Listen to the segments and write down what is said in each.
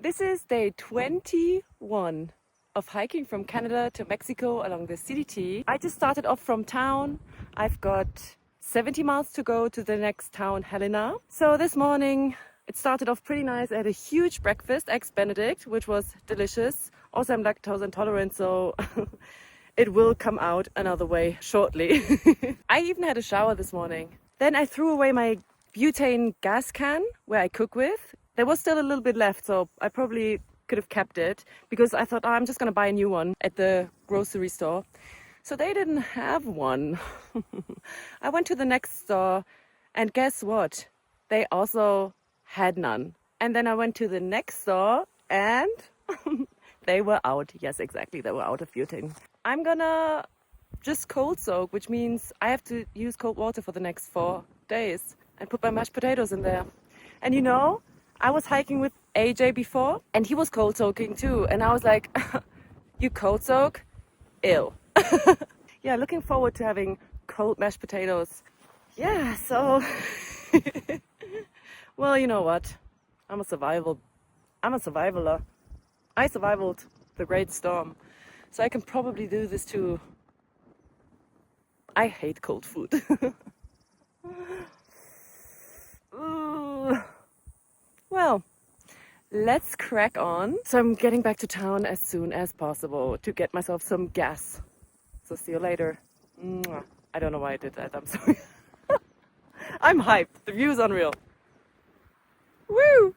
This is day 21 of hiking from Canada to Mexico along the CDT. I just started off from town. I've got 70 miles to go to the next town, Helena. So this morning it started off pretty nice. I had a huge breakfast, Eggs Benedict, which was delicious. Also, I'm lactose intolerant, so it will come out another way shortly. I even had a shower this morning. Then I threw away my butane gas can where I cook with. There was still a little bit left, so I probably could have kept it because I thought, oh, I'm just going to buy a new one at the grocery store. So they didn't have one. I went to the next store and guess what? They also had none. And then I went to the next store and they were out. Yes, exactly. They were out of butane. I'm gonna just cold soak, which means I have to use cold water for the next 4 days and put my mashed potatoes in there. And you know, I was hiking with AJ before and he was cold soaking too. And I was like, you cold soak? Ew. Yeah, looking forward to having cold mashed potatoes. Yeah, so, well, you know what? I'm a survivaler. I survived the great storm. So I can probably do this too. I hate cold food. Ooh. Well, let's crack on. So I'm getting back to town as soon as possible to get myself some gas. So see you later. Mwah. I don't know why I did that. I'm sorry. I'm hyped. The view is unreal. Woo!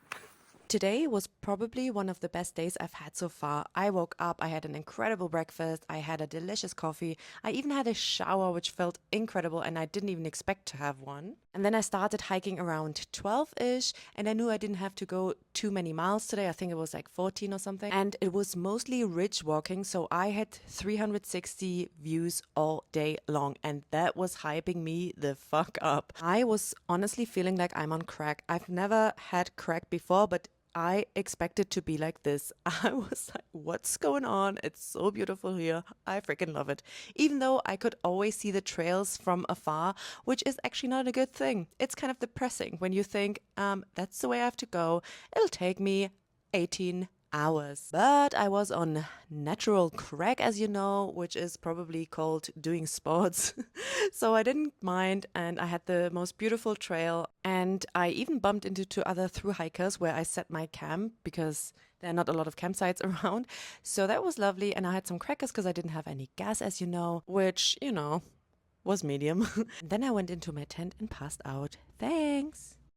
Today was probably one of the best days I've had so far. I woke up, I had an incredible breakfast, I had a delicious coffee, I even had a shower which felt incredible and I didn't even expect to have one. And then I started hiking around 12-ish and I knew I didn't have to go too many miles today. I think it was like 14 or something. And it was mostly ridge walking, so I had 360 views all day long and that was hyping me the fuck up. I was honestly feeling like I'm on crack. I've never had crack before, but I expected to be like this. I was like, what's going on? It's so beautiful here. I freaking love it. Even though I could always see the trails from afar, which is actually not a good thing. It's kind of depressing when you think, that's the way I have to go. It'll take me 18 hours. But I was on natural crack, as you know, which is probably called doing sports. So I didn't mind and I had the most beautiful trail and I even bumped into 2 other thru hikers where I set my camp because there are not a lot of campsites around. So that was lovely and I had some crackers because I didn't have any gas, as you know, which, was medium. Then I went into my tent and passed out. Thanks.